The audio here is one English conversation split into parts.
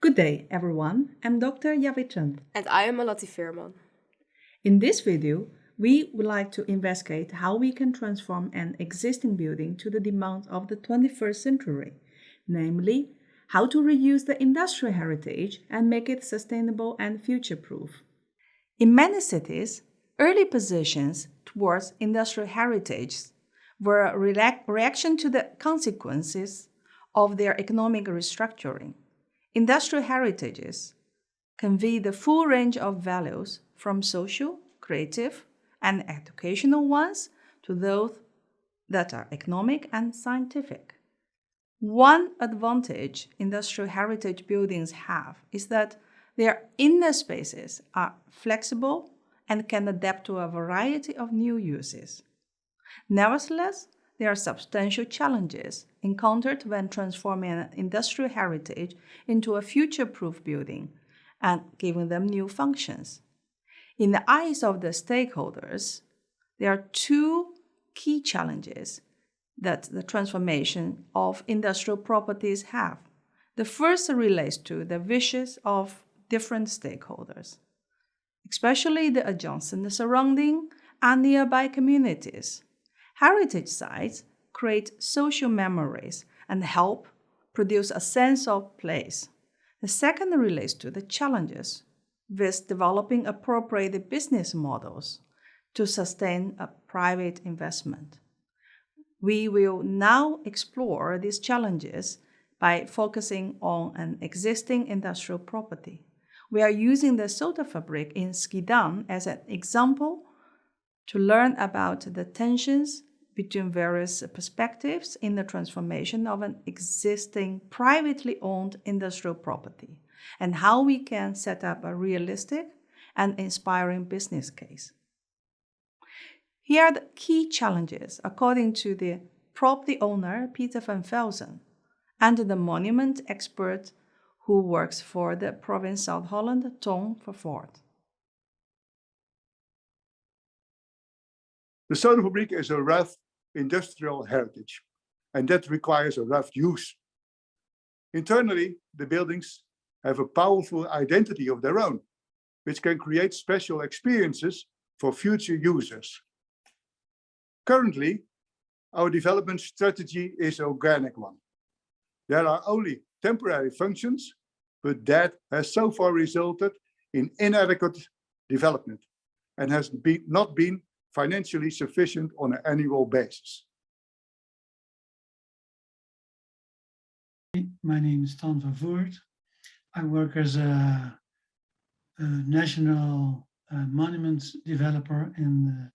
Good day, everyone. I'm Dr. Yawei Chen. And I am Melati Veerman. In this video, we would like to investigate how we can transform an existing building to the demands of the 21st century, namely, how to reuse the industrial heritage and make it sustainable and future-proof. In many cities, early positions towards industrial heritage were a reaction to the consequences of their economic restructuring. Industrial heritages convey the full range of values from social, creative, and educational ones to those that are economic and scientific. One advantage industrial heritage buildings have is that their inner spaces are flexible and can adapt to a variety of new uses. Nevertheless, there are substantial challenges encountered when transforming an industrial heritage into a future-proof building and giving them new functions. In the eyes of the stakeholders, there are two key challenges that the transformation of industrial properties have. The first relates to the wishes of different stakeholders, especially the adjacent surrounding and nearby communities. Heritage sites create social memories and help produce a sense of place. The second relates to the challenges with developing appropriate business models to sustain a private investment. We will now explore these challenges by focusing on an existing industrial property. We are using the SODAFABRIEK in Schiedam as an example to learn about the tensions between various perspectives in the transformation of an existing privately owned industrial property and how we can set up a realistic and inspiring business case. Here are the key challenges according to the property owner Peter van Velzen and the monument expert who works for the province South Holland, Tom Vervoort. The SODAFABRIEK is a rough industrial heritage, and that requires a rough use. Internally, the buildings have a powerful identity of their own, which can create special experiences for future users. Currently, our development strategy is an organic one. There are only temporary functions, but that has so far resulted in inadequate development and has not been financially sufficient on an annual basis. My name is Tom Vervoort. I work as a national monuments developer in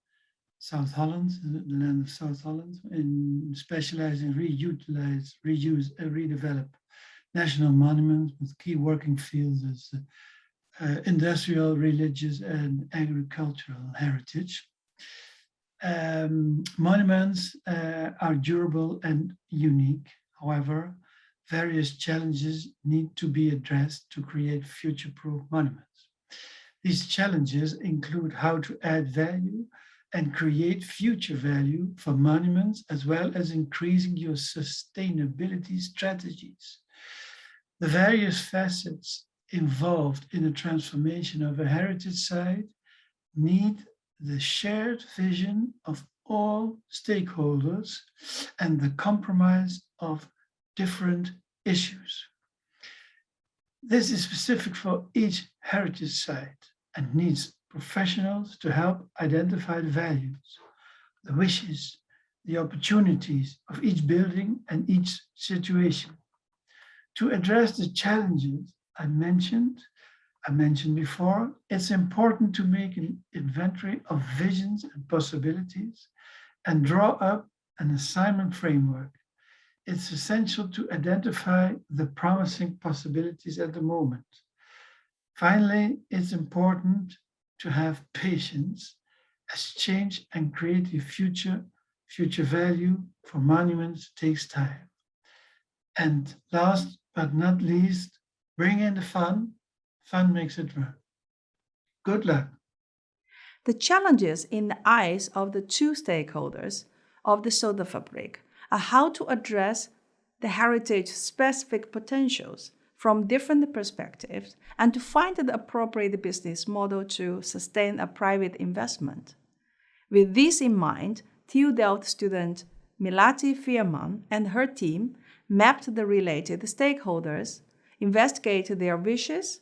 South Holland, the land of South Holland, and specialize in reutilize, reuse, and redevelop national monuments with key working fields as industrial, religious, and agricultural heritage. Monuments are durable and unique. However, various challenges need to be addressed to create future-proof monuments. These challenges include how to add value and create future value for monuments, as well as increasing your sustainability strategies. The various facets involved in the transformation of a heritage site need the shared vision of all stakeholders and the compromise of different issues. This is specific for each heritage site and needs professionals to help identify the values, the wishes, the opportunities of each building and each situation. To address the challenges I mentioned before, it's important to make an inventory of visions and possibilities and draw up an assignment framework. It's essential to identify the promising possibilities at the moment. Finally, it's important to have patience as change and creative future value for monuments takes time. And last but not least, bring in the fun. Fun makes it work. Good luck. The challenges in the eyes of the two stakeholders of the SODAFABRIEK are how to address the heritage-specific potentials from different perspectives and to find the appropriate business model to sustain a private investment. With this in mind, TU Delft student Melati Veerman and her team mapped the related stakeholders, investigated their wishes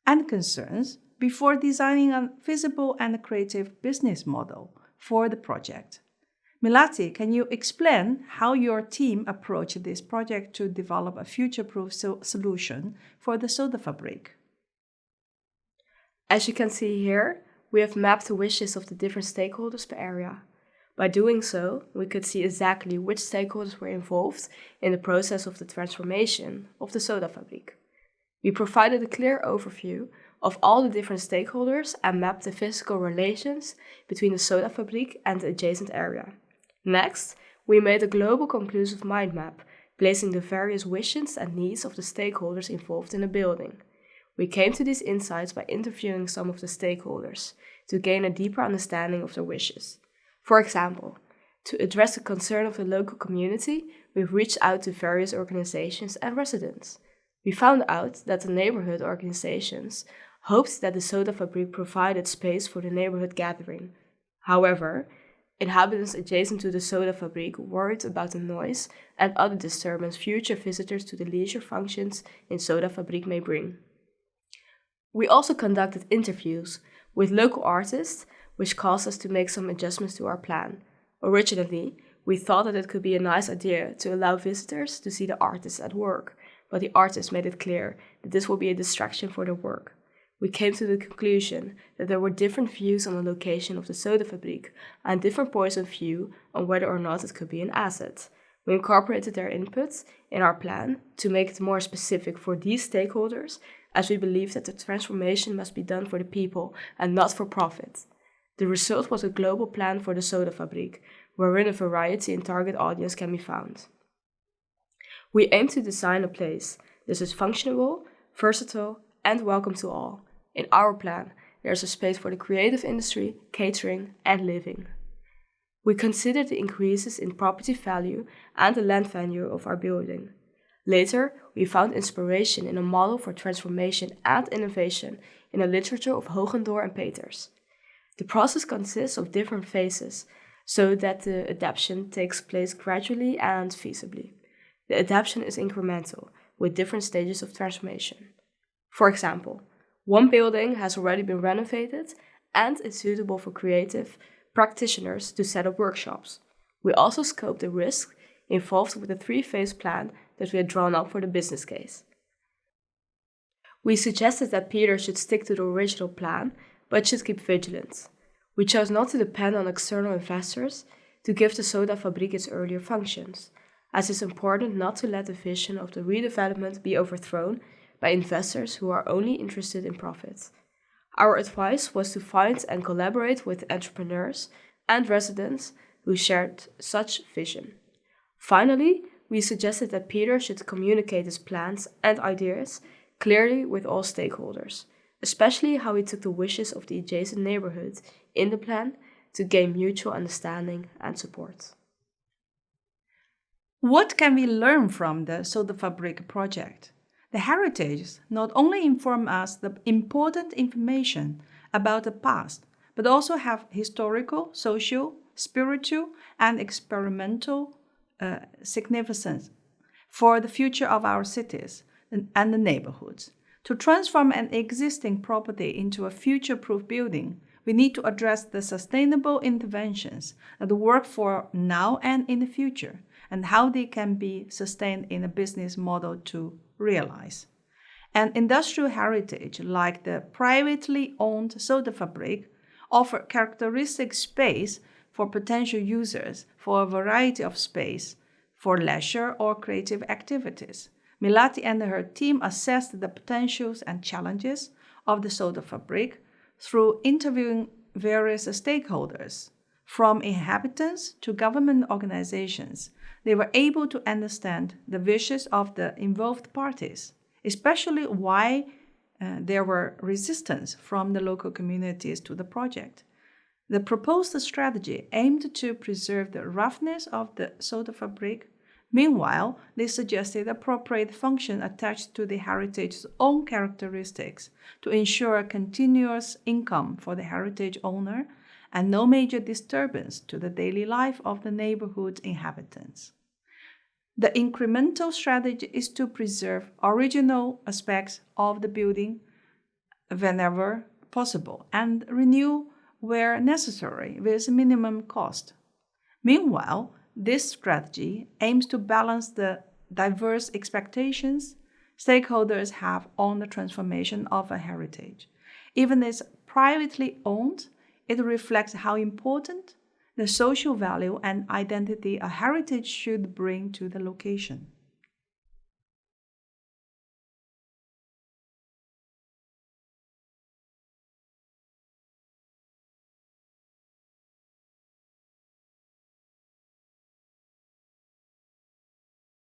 and concerns before designing a feasible and creative business model for the project. Melati, can you explain how your team approached this project to develop a future-proof solution for the SODAFABRIEK? As you can see here, we have mapped the wishes of the different stakeholders per area. By doing so, we could see exactly which stakeholders were involved in the process of the transformation of the SODAFABRIEK. We provided a clear overview of all the different stakeholders and mapped the physical relations between the SODAFABRIEK and the adjacent area. Next, we made a global conclusive mind map, placing the various wishes and needs of the stakeholders involved in the building. We came to these insights by interviewing some of the stakeholders to gain a deeper understanding of their wishes. For example, to address the concern of the local community, we've reached out to various organizations and residents. We found out that the neighborhood organizations hoped that the SODAFABRIEK provided space for the neighborhood gathering. However, inhabitants adjacent to the SODAFABRIEK worried about the noise and other disturbance future visitors to the leisure functions in SODAFABRIEK may bring. We also conducted interviews with local artists, which caused us to make some adjustments to our plan. Originally, we thought that it could be a nice idea to allow visitors to see the artists at work, but the artists made it clear that this will be a distraction for their work. We came to the conclusion that there were different views on the location of the SODAFABRIEK and different points of view on whether or not it could be an asset. We incorporated their inputs in our plan to make it more specific for these stakeholders, as we believe that the transformation must be done for the people and not for profit. The result was a global plan for the SODAFABRIEK, wherein a variety in target audience can be found. We aim to design a place that is functional, versatile, and welcome to all. In our plan, there is a space for the creative industry, catering, and living. We considered the increases in property value and the land value of our building. Later, we found inspiration in a model for transformation and innovation in the literature of Hogendoor and Peters. The process consists of different phases, so that the adaptation takes place gradually and feasibly. The adaptation is incremental, with different stages of transformation. For example, one building has already been renovated and is suitable for creative practitioners to set up workshops. We also scoped the risk involved with the three-phase plan that we had drawn up for the business case. We suggested that Peter should stick to the original plan, but should keep vigilant. We chose not to depend on external investors to give the SODAFABRIEK its earlier functions, as it's important not to let the vision of the redevelopment be overthrown by investors who are only interested in profit. Our advice was to find and collaborate with entrepreneurs and residents who shared such vision. Finally, we suggested that Peter should communicate his plans and ideas clearly with all stakeholders, especially how he took the wishes of the adjacent neighborhood in the plan to gain mutual understanding and support. What can we learn from the SODAFABRIEK project? The heritages not only inform us the important information about the past, but also have historical, social, spiritual, and experimental significance for the future of our cities and the neighborhoods. To transform an existing property into a future-proof building, we need to address the sustainable interventions that work for now and in the future, and how they can be sustained in a business model to realize. An industrial heritage like the privately owned SODAFABRIEK offer characteristic space for potential users for a variety of space for leisure or creative activities. Melati and her team assessed the potentials and challenges of the SODAFABRIEK through interviewing various stakeholders. From inhabitants to government organizations, they were able to understand the wishes of the involved parties, especially why there were resistance from the local communities to the project. The proposed strategy aimed to preserve the roughness of the SODAFABRIEK, Meanwhile, they suggested appropriate function attached to the heritage's own characteristics to ensure continuous income for the heritage owner and no major disturbance to the daily life of the neighborhood's inhabitants. The incremental strategy is to preserve original aspects of the building whenever possible and renew where necessary with minimum cost. Meanwhile, this strategy aims to balance the diverse expectations stakeholders have on the transformation of a heritage. Even as privately owned, it reflects how important the social value and identity a heritage should bring to the location.